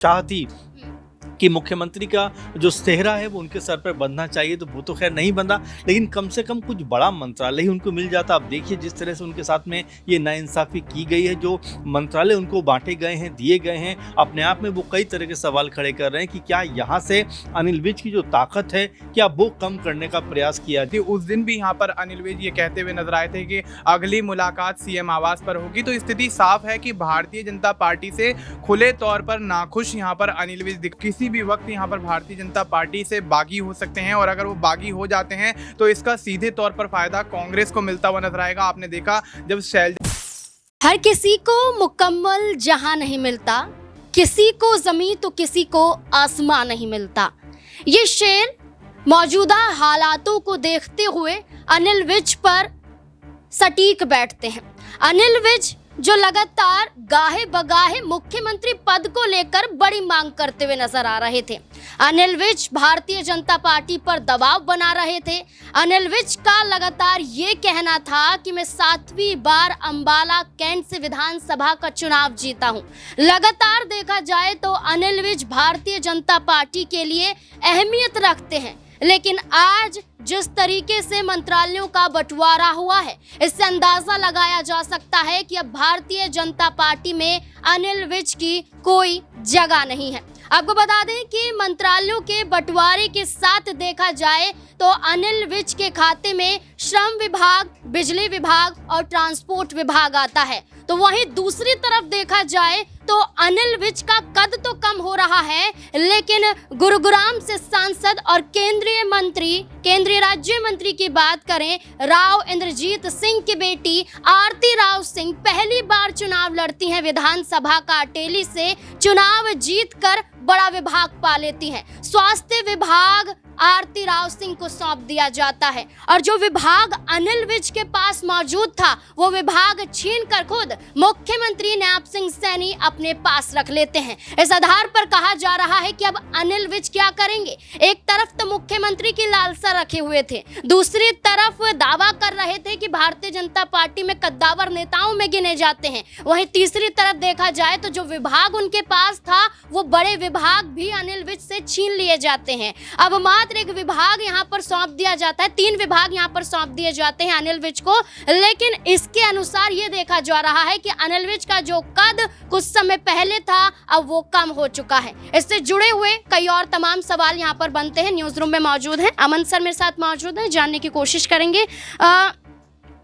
चाहती कि मुख्यमंत्री का जो सेहरा है वो उनके सर पर बंधना चाहिए, तो वो तो खैर नहीं बंधा, लेकिन कम से कम कुछ बड़ा मंत्रालय ही उनको मिल जाता। आप देखिए जिस तरह से उनके साथ में ये नाइंसाफ़ी की गई है, जो मंत्रालय उनको बांटे गए हैं, दिए गए हैं, अपने आप में वो कई तरह के सवाल खड़े कर रहे हैं कि क्या यहाँ से अनिल विज की जो ताकत है, क्या वो कम करने का प्रयास किया जाए। उस दिन भी यहाँ पर अनिल विज ये कहते हुए नजर आए थे कि अगली मुलाकात सीएम आवास पर होगी। तो स्थिति साफ है कि भारतीय जनता पार्टी से खुले तौर पर नाखुश यहाँ पर अनिल विज किसी भी वक्त यहाँ पर भारतीय जनता पार्टी से बागी हो सकते हैं, और अगर वो बागी हो जाते हैं तो इसका सीधे तौर पर फायदा कांग्रेस को मिलता हुआ नजर आएगा। आपने देखा जब हर किसी को मुकम्मल जहां नहीं मिलता, किसी को जमीन तो किसी को आसमां नहीं मिलता। ये शेर मौजूदा हालातों को देखते हुए अनिल विज पर सटीक बैठते हैं। अनिल विज जो लगातार गाहे बगाहे मुख्यमंत्री पद को लेकर बड़ी मांग करते हुए नजर आ रहे थे। अनिल विज भारतीय जनता पार्टी पर दबाव बना रहे थे। अनिल विज का लगातार ये कहना था कि मैं 7वीं बार अंबाला कैंट से विधानसभा का चुनाव जीता हूं। लगातार देखा जाए तो अनिल विज भारतीय जनता पार्टी के लिए अहमियत रखते हैं, लेकिन आज जिस तरीके से मंत्रालयों का बंटवारा हुआ है, इससे अंदाजा लगाया जा सकता है कि अब भारतीय जनता पार्टी में अनिल विज की कोई जगह नहीं है। आपको बता दें कि मंत्रालयों के बंटवारे के साथ देखा जाए तो अनिल विज के खाते में श्रम विभाग, बिजली विभाग और ट्रांसपोर्ट विभाग आता है। तो वहीं दूसरी तरफ देखा जाए तो अनिल विज का कद तो कम हो रहा है, लेकिन गुरुग्राम से सांसद और केंद्रीय राज्य मंत्री की बात करें, राव इंद्रजीत सिंह की बेटी आरती राव सिंह पहली बार चुनाव लड़ती हैं। विधानसभा का अटेली से चुनाव जीतकर बड़ा विभाग पा लेती हैं। स्वास्थ्य विभाग आरती राव सिंह को सौंप दिया जाता है, और जो विभाग अनिल विज के पास मौजूद था वो विभाग छीनकर खुद मुख्यमंत्री नैब सिंह सैनी अपने पास रख लेते हैं। इस आधार पर कहा जा रहा है कि अब अनिल विज क्या करेंगे। एक तरफ तो मुख्यमंत्री की लालसा रखे हुए थे, दूसरी तरफ दावा कर रहे थे कि भारतीय जनता पार्टी में कद्दावर नेताओं में गिने जाते हैं। वहीं तीसरी तरफ देखा जाए तो जो विभाग उनके पास था वो बड़े विभाग भी अनिल विज से छीन लिए जाते हैं। अब मात्र एक विभाग यहाँ पर सौंप दिया जाता है, 3 विभाग यहाँ पर सौंप दिए जाते हैं अनिल विज को, लेकिन इसके अनुसार ये देखा जा रहा है कि अनिल विज का जो कद कुछ समय पहले था अब वो कम हो चुका है। इससे जुड़े हुए कई और तमाम सवाल यहाँ पर बनते हैं। न्यूज रूम में मौजूद हैं अमन सर, मेरे साथ मौजूद हैं, जानने की कोशिश करेंगे।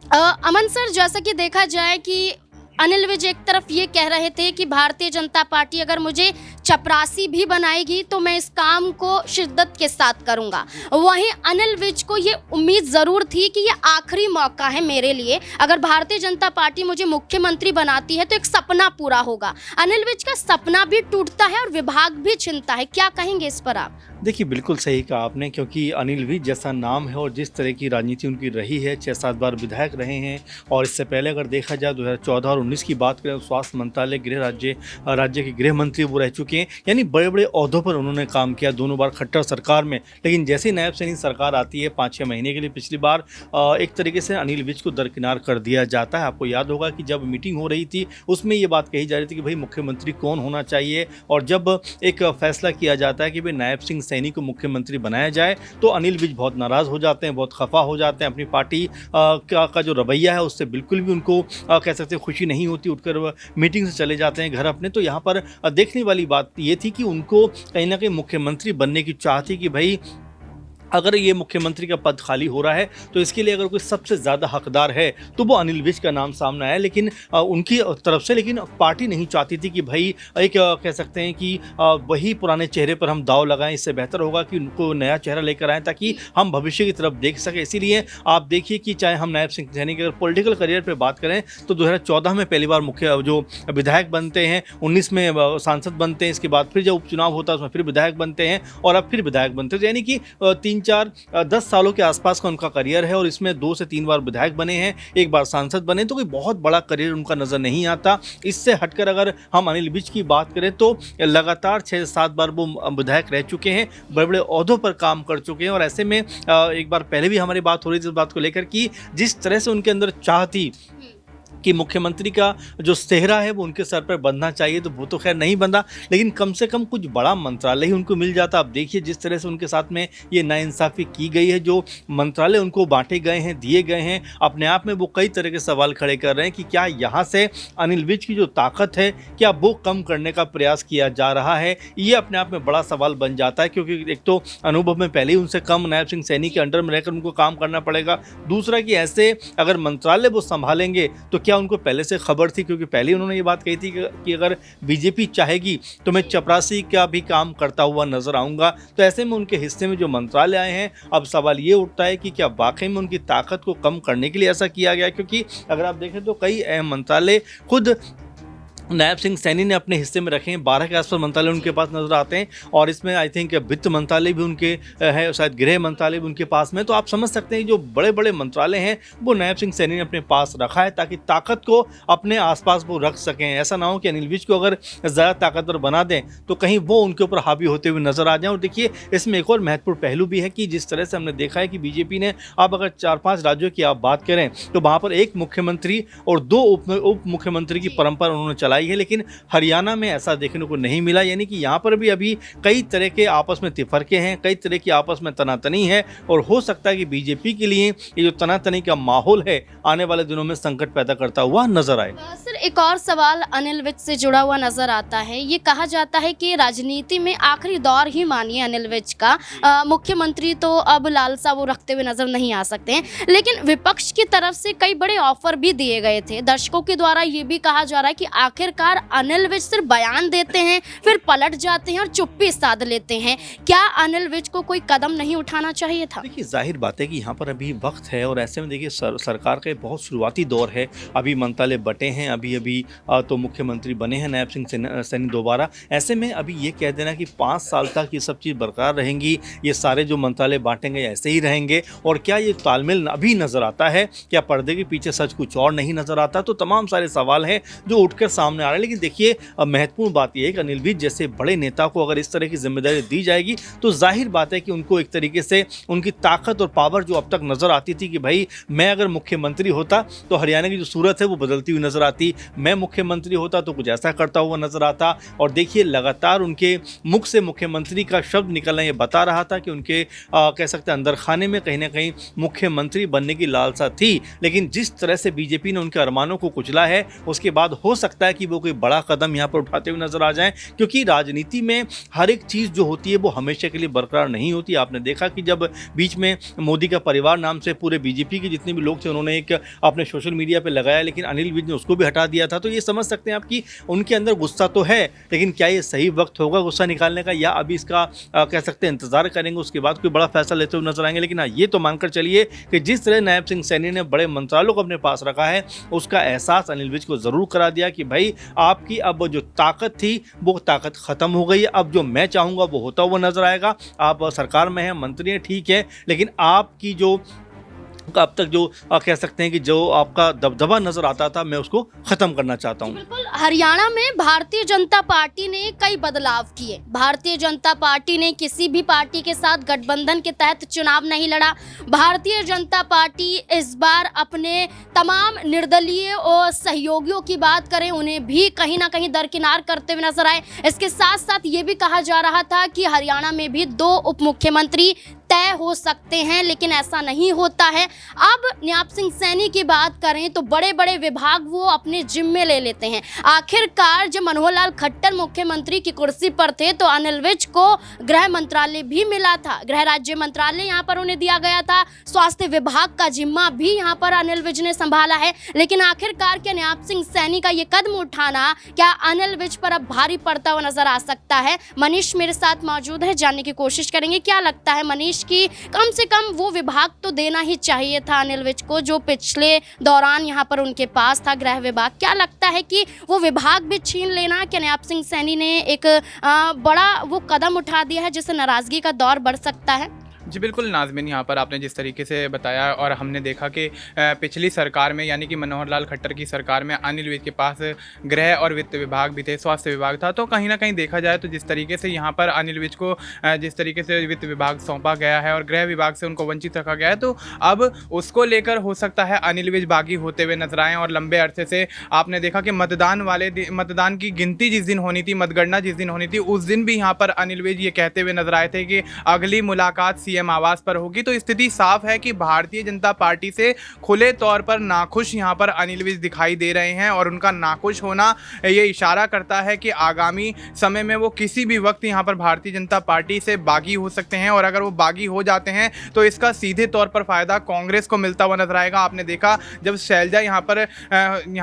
अमन सर, जैसा कि देखा जाए कि अनिल विज एक तरफ ये कह रहे थे कि भारतीय जनता पार्टी अगर मुझे चपरासी भी बनाएगी तो मैं इस काम को शिद्दत के साथ करूंगा। वहीं अनिल विज को ये उम्मीद ज़रूर थी कि ये आखिरी मौका है मेरे लिए, अगर भारतीय जनता पार्टी मुझे मुख्यमंत्री बनाती है तो एक सपना पूरा होगा। अनिल विज का सपना भी टूटता है और विभाग भी छिनता है, क्या कहेंगे इस पर आप? देखिए, बिल्कुल सही कहा आपने, क्योंकि अनिल विज जैसा नाम है और जिस तरह की राजनीति उनकी रही है, 6-7 बार विधायक रहे हैं, और इससे पहले अगर देखा जाए 2014 और 19 की बात करें, स्वास्थ्य मंत्रालय, राज्य के गृह मंत्री वो रह चुके हैं, यानी बड़े बड़े ओहदों पर उन्होंने काम किया, दोनों बार खट्टर सरकार में। लेकिन जैसे नायब सैनी सरकार आती है 5-6 महीने के लिए, पिछली बार एक तरीके से अनिल विज को दरकिनार कर दिया जाता है। आपको याद होगा कि जब मीटिंग हो रही थी उसमें ये बात कही जा रही थी कि भाई मुख्यमंत्री कौन होना चाहिए, और जब एक फैसला किया जाता है कि भाई नायब सिंह सैनी को मुख्यमंत्री बनाया जाए तो अनिल विज बहुत नाराज़ हो जाते हैं, बहुत खफा हो जाते हैं। अपनी पार्टी का जो रवैया है उससे बिल्कुल भी उनको कह सकते हैं खुशी नहीं होती, उठकर मीटिंग से चले जाते हैं घर अपने। तो यहाँ पर देखने वाली बात ये थी कि उनको कहीं ना कहीं मुख्यमंत्री बनने की चाह थी कि भाई अगर ये मुख्यमंत्री का पद खाली हो रहा है तो इसके लिए अगर कोई सबसे ज़्यादा हकदार है तो वो अनिल विज का नाम सामने आया, लेकिन उनकी तरफ से, लेकिन पार्टी नहीं चाहती थी कि भाई एक कह सकते हैं कि वही पुराने चेहरे पर हम दाव लगाएं। इससे बेहतर होगा कि उनको नया चेहरा लेकर आएँ ताकि हम भविष्य की तरफ देख सकें। इसीलिए आप देखिए कि चाहे हम नायब सिंह सैनी के अगर पॉलिटिकल करियर पर बात करें तो 2014 में पहली बार मुख्य जो विधायक बनते हैं, 19 में सांसद बनते हैं, इसके बाद फिर जब उपचुनाव होता है उसमें फिर विधायक बनते हैं और अब फिर विधायक बनते हैं। यानी कि 3-4-10 सालों के आसपास का उनका करियर है, और इसमें 2 से 3 बार विधायक बने हैं, 1 बार सांसद बने, तो कोई बहुत बड़ा करियर उनका नज़र नहीं आता। इससे हटकर अगर हम अनिल विज की बात करें तो लगातार 6 से 7 बार वो विधायक रह चुके हैं, बड़े बड़े ओहदों पर काम कर चुके हैं। और ऐसे में एक बार पहले भी हमारी बात हो रही थी इस बात को लेकर कि जिस तरह से उनके अंदर चाह थी कि मुख्यमंत्री का जो सेहरा है वो उनके सर पर बंधना चाहिए, तो वो तो खैर नहीं बंधा, लेकिन कम से कम कुछ बड़ा मंत्रालय ही उनको मिल जाता। अब देखिए जिस तरह से उनके साथ में ये नाइंसाफ़ी की गई है, जो मंत्रालय उनको बांटे गए हैं, दिए गए हैं, अपने आप में वो कई तरह के सवाल खड़े कर रहे हैं कि क्या यहाँ से अनिल विज की जो ताकत है क्या वो कम करने का प्रयास किया जा रहा है। ये अपने आप में बड़ा सवाल बन जाता है, क्योंकि एक तो अनुभव में पहले ही उनसे कम नायब सिंह सैनी के अंडर में रहकर उनको काम करना पड़ेगा, दूसरा कि ऐसे अगर मंत्रालय वो संभालेंगे तो क्या उनको पहले से खबर थी, क्योंकि पहले उन्होंने ये बात कही थी कि अगर बीजेपी चाहेगी तो मैं चपरासी का भी काम करता हुआ नजर आऊंगा। तो ऐसे में उनके हिस्से में जो मंत्रालय आए हैं, अब सवाल ये उठता है कि क्या वाकई में उनकी ताकत को कम करने के लिए ऐसा किया गया, क्योंकि अगर आप देखें तो कई अहम मंत्रालय खुद नायब सिंह सैनी ने अपने हिस्से में रखे हैं। 12 के आसपास मंत्रालय उनके पास नजर आते हैं, और इसमें आई थिंक वित्त मंत्रालय भी उनके है, शायद गृह मंत्रालय भी उनके पास में। तो आप समझ सकते हैं जो बड़े बड़े मंत्रालय हैं वो नायब सिंह सैनी ने अपने पास रखा है, ताकि ताकत को अपने आसपास वो रख सकें। ऐसा ना हो कि अनिल विज को अगर ज़्यादा ताकतवर बना दें तो कहीं वो उनके ऊपर हावी होते हुए नजर आ जाएं। और देखिए इसमें एक और महत्वपूर्ण पहलू भी है कि जिस तरह से हमने देखा है कि बीजेपी ने, अब अगर 4-5 राज्यों की आप बात करें तो वहाँ पर एक मुख्यमंत्री और 2 उप मुख्यमंत्री की परंपरा उन्होंने चलाई है, लेकिन हरियाणा में ऐसा देखने को नहीं मिला। यानी कि यहाँ पर भी अभी कई तरह के आपस में तिफरके हैं, कई तरह की आपस में तनातनी है, और हो सकता है कि बीजेपी के लिए ये जो तनातनी का माहौल है आने वाले दिनों में संकट पैदा करता हुआ नजर आए। सर एक और सवाल अनिल विज से जुड़ा हुआ नजर आता है। ये कहा जाता है कि राजनीति में आखिरी दौर ही मानिए अनिल विज का, मुख्यमंत्री तो अब लालसा वो रखते हुए नजर नहीं आ सकते हैं, लेकिन विपक्ष की तरफ से कई बड़े ऑफर भी दिए गए थे। दर्शकों के द्वारा ये भी कहा जा रहा है कि आखिरकार अनिल विज सिर्फ बयान देते हैं, फिर पलट जाते हैं और चुप्पी साध लेते हैं। क्या अनिल विज को कोई कदम नहीं उठाना चाहिए था? देखिए जाहिर बात है कि यहाँ पर अभी वक्त है, और ऐसे में देखिए सरकार का बहुत शुरुआती दौर है, अभी मंत्रालय बटे हैं, अभी तो मुख्यमंत्री बने हैं नायब सिंह सैनी दोबारा। ऐसे में अभी ये कह देना कि 5 साल तक ये सब चीज़ बरकरार रहेंगी, ये सारे जो मंत्रालय बांटेंगे ऐसे ही रहेंगे, और क्या ये तालमेल अभी नज़र आता है, क्या पर्दे के पीछे सच कुछ और नहीं नज़र आता? तो तमाम सारे सवाल हैं जो उठकर सामने आ रहे हैं। लेकिन देखिए महत्वपूर्ण बात यह है कि अनिल विज जैसे बड़े नेता को अगर इस तरह की जिम्मेदारी दी जाएगी तो जाहिर बात है कि उनको एक तरीके से उनकी ताकत और पावर जो अब तक नज़र आती थी कि भाई मैं अगर मुख्यमंत्री होता तो हरियाणा की जो सूरत है वो बदलती हुई नज़र आती, मैं मुख्यमंत्री होता तो कुछ ऐसा करता हुआ नज़र आता। और देखिए लगातार उनके मुख से मुख्यमंत्री का शब्द निकलना ये बता रहा था कि उनके कह सकते हैं अंदर खाने में कहीं ना कहीं मुख्यमंत्री बनने की लालसा थी। लेकिन जिस तरह से बीजेपी ने उनके अरमानों को कुचला है, उसके बाद हो सकता है कि वो कोई बड़ा कदम यहाँ पर उठाते हुए नजर आ जाएं, क्योंकि राजनीति में हर एक चीज़ जो होती है वो हमेशा के लिए बरकरार नहीं होती। आपने देखा कि जब बीच में मोदी का परिवार नाम से पूरे बीजेपी के जितने भी लोग थे उन्होंने एक अपने सोशल मीडिया पे लगाया, लेकिन अनिल विज ने उसको भी हटा दिया था। तो ये समझ सकते हैं आप कि उनके अंदर गुस्सा तो है, लेकिन क्या ये सही वक्त होगा गुस्सा निकालने का, या अभी इसका कह सकते हैं इंतजार करेंगे, उसके बाद कोई बड़ा फैसला लेते हुए नजर आएंगे। लेकिन हाँ ये तो मानकर चलिए कि जिस तरह नायब सिंह सैनी ने बड़े मंत्रालयों को अपने पास रखा है, उसका एहसास अनिल विज को जरूर करा दिया कि भाई आपकी अब जो ताकत थी वो ताकत खत्म हो गई है, अब जो मैं चाहूँगा वो होता हुआ नजर आएगा। आप सरकार में हैं, मंत्री हैं, ठीक है, लेकिन आपकी जो अब तक जो कह सकते हैं कि जो आपका दबदबा नजर आता था मैं उसको खत्म करना चाहता हूँ। बिल्कुल, हरियाणा में भारतीय जनता पार्टी ने कई बदलाव किए। भारतीय जनता पार्टी ने किसी भी पार्टी के साथ गठबंधन के तहत चुनाव नहीं लड़ा। भारतीय जनता पार्टी इस बार अपने तमाम निर्दलीय और सहयोगियों की बात करें, उन्हें भी कहीं ना कहीं दरकिनार करते हुए नजर आए। इसके साथ साथ ये भी कहा जा रहा था कि हरियाणा में भी 2 उप मुख्यमंत्री तय हो सकते हैं, लेकिन ऐसा नहीं होता है। अब नायब सिंह सैनी की बात करें तो बड़े बड़े विभाग वो अपने जिम्मे ले लेते हैं। आखिरकार जब मनोहर लाल खट्टर मुख्यमंत्री की कुर्सी पर थे तो अनिल विज को गृह मंत्रालय भी मिला था, गृह राज्य मंत्रालय यहाँ पर उन्हें दिया गया था। स्वास्थ्य विभाग का जिम्मा भी यहाँ पर अनिल विज ने संभाला है। लेकिन आखिरकार क्या नायब सिंह सैनी का ये कदम उठाना क्या अनिल विज पर अब भारी पड़ता हुआ नजर आ सकता है? मनीष मेरे साथ मौजूद है, जानने की कोशिश करेंगे। क्या लगता है मनीष की कम से कम वो विभाग तो देना ही चाहिए था अनिल विज को जो पिछले दौरान यहाँ पर उनके पास था, गृह विभाग? क्या लगता है कि वो विभाग भी छीन लेना क्या नायब सिंह सैनी ने एक बड़ा वो कदम उठा दिया है जिससे नाराजगी का दौर बढ़ सकता है? जी बिल्कुल नाज़मीन, यहाँ पर आपने जिस तरीके से बताया और हमने देखा कि पिछली सरकार में यानी कि मनोहर लाल खट्टर की सरकार में अनिल विज के पास गृह और वित्त विभाग भी थे, स्वास्थ्य विभाग था। तो कहीं ना कहीं देखा जाए तो जिस तरीके से यहाँ पर अनिल विज को जिस तरीके से वित्त विभाग सौंपा गया है और गृह विभाग से उनको वंचित रखा गया है, तो अब उसको लेकर हो सकता है अनिल विज बागी होते हुए नजर आएँ। और लंबे अरसे से आपने देखा कि मतदान की गिनती जिस दिन होनी थी, मतगणना जिस दिन होनी थी, उस दिन भी यहाँ पर अनिल विज ये कहते हुए नजर आए थे कि अगली मुलाकात सीएम आवास पर होगी। तो स्थिति साफ है कि भारतीय जनता पार्टी से खुले तौर पर नाखुश यहाँ पर अनिल विज दिखाई दे रहे हैं और उनका नाखुश होना ये इशारा करता है कि आगामी समय में वो किसी भी वक्त यहाँ पर भारतीय जनता पार्टी से बागी हो सकते हैं। और अगर वो बागी हो जाते हैं तो इसका सीधे तौर पर फायदा कांग्रेस को मिलता हुआ नजर आएगा। आपने देखा जब शैलजा यहाँ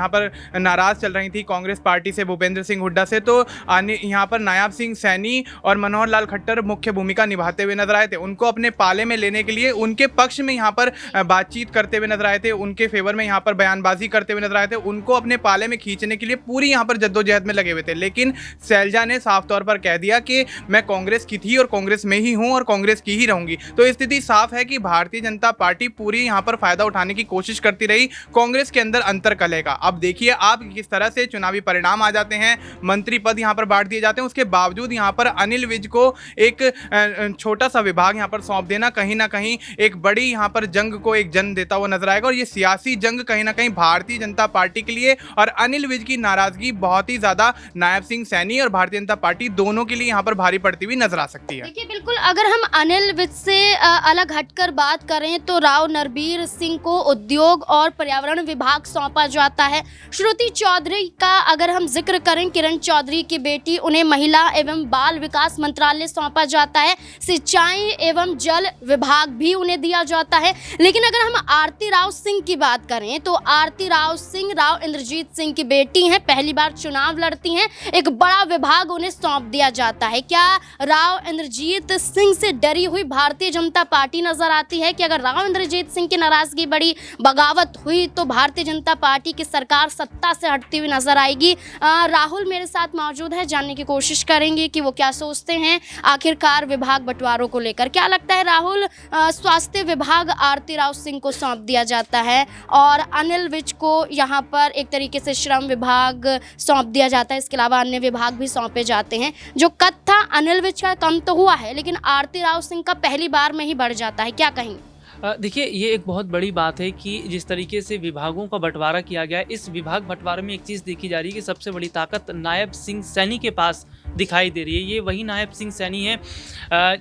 पर नाराज चल रही थी कांग्रेस पार्टी से, भूपेंद्र सिंह हुड्डा से, तो यहाँ पर नायब सिंह सैनी और मनोहर लाल खट्टर मुख्य भूमिका निभाते हुए नजर आए थे। उनको अपने पाले में लेने के लिए उनके पक्ष में यहाँ पर बातचीत करते हुए नजर आए थे, उनके फेवर में यहाँ पर बयानबाजी करते हुए नजर आए थे, उनको अपने पाले में खींचने के लिए पूरी यहाँ पर जद्दोजहद में लगे हुए थे। लेकिन शैलजा ने साफ तौर पर कह दिया कि मैं कांग्रेस की थी और कांग्रेस में ही हूँ और कांग्रेस की ही रहूंगी। तो स्थिति साफ है कि भारतीय जनता पार्टी पूरी यहाँ पर फायदा उठाने की कोशिश करती रही, कांग्रेस के अंदर अंतर कलेगा। अब देखिए आप किस तरह से चुनावी परिणाम आ जाते हैं, मंत्री पद यहाँ पर बांट दिए जाते हैं, उसके बावजूद यहाँ पर अनिल विज को एक छोटा सा विभाग यहाँ पर सौंप देना कहीं ना कहीं एक बड़ी यहाँ पर जंग को एक जन्म देता हुआ नजर आएगा। और ये सियासी जंग कहीं ना कहीं भारतीय जनता पार्टी के लिए और अनिल विज की नाराजगी बहुत ही ज्यादा नायब सिंह सैनी और भारतीय जनता पार्टी दोनों के लिए यहाँ पर भारी पड़ती हुई नजर आ सकती है। देखिए बिल्कुल, अगर हम अनिल विज से अलग हटकर बात करें तो राव नरबीर सिंह को उद्योग और पर्यावरण विभाग सौंपा जाता है। श्रुति चौधरी का अगर हम जिक्र करें, किरण चौधरी की बेटी, उन्हें महिला एवं बाल विकास मंत्रालय सौंपा जाता है। सिंचाई एवं जल विभाग भी उन्हें दिया जाता है। लेकिन अगर हम आरती राव सिंह की बात करें तो आरती राव सिंह राव इंद्रजीत सिंह की बेटी हैं, पहली बार चुनाव लड़ती हैं, एक बड़ा विभाग उन्हें सौंप दिया जाता है। क्या राव इंद्रजीत सिंह से डरी हुई भारतीय जनता पार्टी नजर आती है कि अगर राव इंद्रजीत सिंह की नाराजगी बड़ी बगावत हुई तो भारतीय जनता पार्टी की सरकार सत्ता से हटती हुई नजर आएगी? राहुल मेरे साथ मौजूद है, जानने की कोशिश करेंगे कि वो क्या सोचते हैं आखिरकार विभाग बंटवारों को लेकर। क्या लगता है राहुल, स्वास्थ्य विभाग आरती राव सिंह को सौंप दिया जाता है और अनिल विज को यहाँ पर एक तरीके से श्रम विभाग सौंप दिया जाता है, इसके अलावा अन्य विभाग भी सौंपे जाते हैं। जो कद था अनिल विज का कम तो हुआ है, लेकिन आरती राव सिंह का पहली बार में ही बढ़ जाता है, क्या कहेंगे? देखिए, ये एक बहुत बड़ी बात है कि जिस तरीके से विभागों का बंटवारा किया गया है, इस विभाग बंटवारे में एक चीज़ देखी जा रही है कि सबसे बड़ी ताकत नायब सिंह सैनी के पास दिखाई दे रही है। ये वही नायब सिंह सैनी है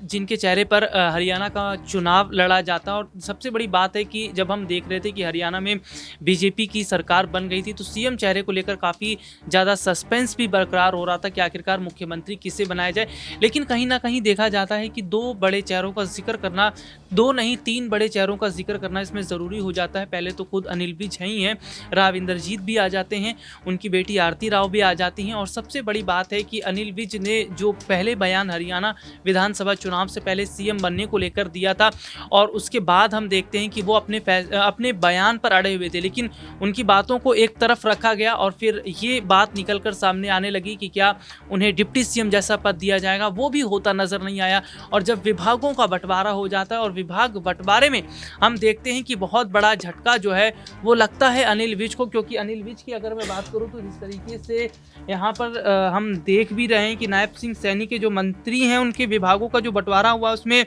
जिनके चेहरे पर हरियाणा का चुनाव लड़ा जाता है। और सबसे बड़ी बात है कि जब हम देख रहे थे कि हरियाणा में बीजेपी की सरकार बन गई थी तो सीएम चेहरे को लेकर काफ़ी ज़्यादा सस्पेंस भी बरकरार हो रहा था कि आखिरकार मुख्यमंत्री किसे बनाया जाए। लेकिन कहीं ना कहीं देखा जाता है कि दो बड़े चेहरों का जिक्र करना, दो नहीं तीन बड़े चेहरों का जिक्र करना इसमें ज़रूरी हो जाता है। पहले तो खुद अनिल विज ही हैं, राव इंद्रजीत भी आ जाते हैं, उनकी बेटी आरती राव भी आ जाती हैं। और सबसे बड़ी बात है कि अनिल विज ने जो पहले बयान हरियाणा विधानसभा चुनाव से पहले सीएम बनने को लेकर दिया था और उसके बाद हम देखते हैं कि वो अपने बयान पर अड़े हुए थे, लेकिन उनकी बातों को एक तरफ रखा गया और फिर ये बात निकलकर सामने आने लगी कि क्या उन्हें डिप्टी सीएम जैसा पद दिया जाएगा, वो भी होता नज़र नहीं आया। और जब विभागों का बंटवारा हो जाता है और विभाग बंटवारे में हम देखते हैं कि बहुत बड़ा झटका जो है वो लगता है अनिल विज को, क्योंकि अनिल विज की अगर मैं बात करूं तो जिस तरीके से यहाँ पर हम देख भी रहे हैं कि नायब सिंह सैनी के जो मंत्री हैं उनके विभागों का जो बंटवारा हुआ उसमें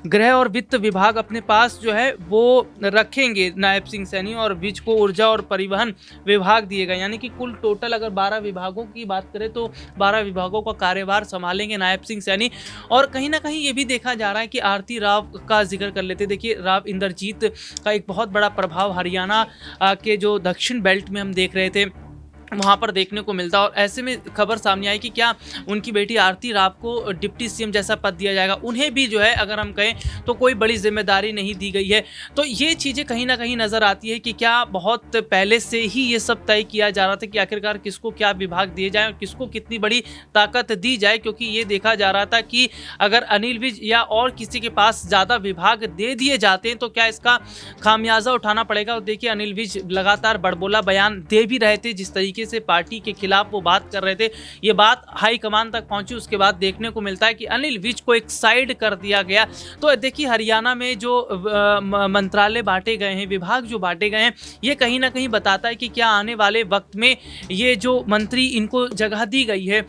गृह और वित्त विभाग अपने पास जो है वो रखेंगे नायब सिंह सैनी, और विज को ऊर्जा और परिवहन विभाग दिए गए। यानी कि कुल टोटल अगर 12 विभागों की बात करें तो 12 विभागों का कार्यभार संभालेंगे नायब सिंह सैनी। और कहीं ना कहीं ये भी देखा जा रहा है कि आरती राव का जिक्र कर लेते। देखिए, राव इंद्रजीत का एक बहुत बड़ा प्रभाव हरियाणा के जो दक्षिण बेल्ट में हम देख रहे थे वहाँ पर देखने को मिलता। और ऐसे में खबर सामने आई कि क्या उनकी बेटी आरती राव को डिप्टी सीएम जैसा पद दिया जाएगा। उन्हें भी जो है अगर हम कहें तो कोई बड़ी जिम्मेदारी नहीं दी गई है। तो ये चीज़ें कहीं ना कहीं नज़र आती है कि क्या बहुत पहले से ही ये सब तय किया जा रहा था कि आखिरकार किसको क्या विभाग दिए जाए और किसको कितनी बड़ी ताकत दी जाए, क्योंकि ये देखा जा रहा था कि अगर अनिल विज या और किसी के पास ज़्यादा विभाग दे दिए जाते हैं तो क्या इसका खामियाजा उठाना पड़ेगा। और देखिए, अनिल विज लगातार बड़बोला बयान दे भी रहे थे, जिस तरीके तरीके से पार्टी के खिलाफ वो बात कर रहे थे, ये बात हाईकमान तक पहुंची। उसके बाद देखने को मिलता है कि अनिल विज को एक साइड कर दिया गया। तो देखिए हरियाणा में जो मंत्रालय बांटे गए हैं, विभाग जो बांटे गए हैं, ये कहीं ना कहीं बताता है कि क्या आने वाले वक्त में ये जो मंत्री इनको जगह दी गई है,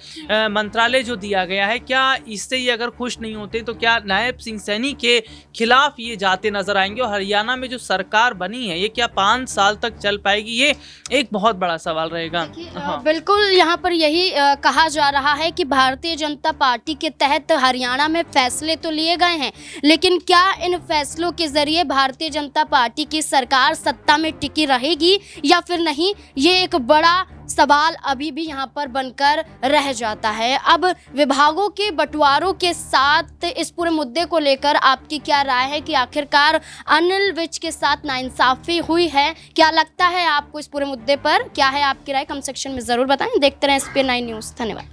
मंत्रालय जो दिया गया है, क्या इससे ये अगर खुश नहीं होते तो क्या नायब सिंह सैनी के खिलाफ ये जाते नजर आएंगे? और हरियाणा में जो सरकार बनी है ये क्या 5 साल तक चल पाएगी? ये एक बहुत बड़ा सवाल रहेगा। बिल्कुल यहाँ पर यही कहा जा रहा है कि भारतीय जनता पार्टी के तहत हरियाणा में फैसले तो लिए गए हैं, लेकिन क्या इन फैसलों के जरिए भारतीय जनता पार्टी की सरकार सत्ता में टिकी रहेगी या फिर नहीं, ये एक बड़ा सवाल अभी भी यहाँ पर बनकर रह जाता है। अब विभागों के बंटवारों के साथ इस पूरे मुद्दे को लेकर आपकी क्या राय है कि आखिरकार अनिल विज के साथ नाइंसाफी हुई है? क्या लगता है आपको इस पूरे मुद्दे पर? क्या है आपकी राय? कमेंट सेक्शन में ज़रूर बताएं। देखते रहें SPN9 न्यूज़। धन्यवाद।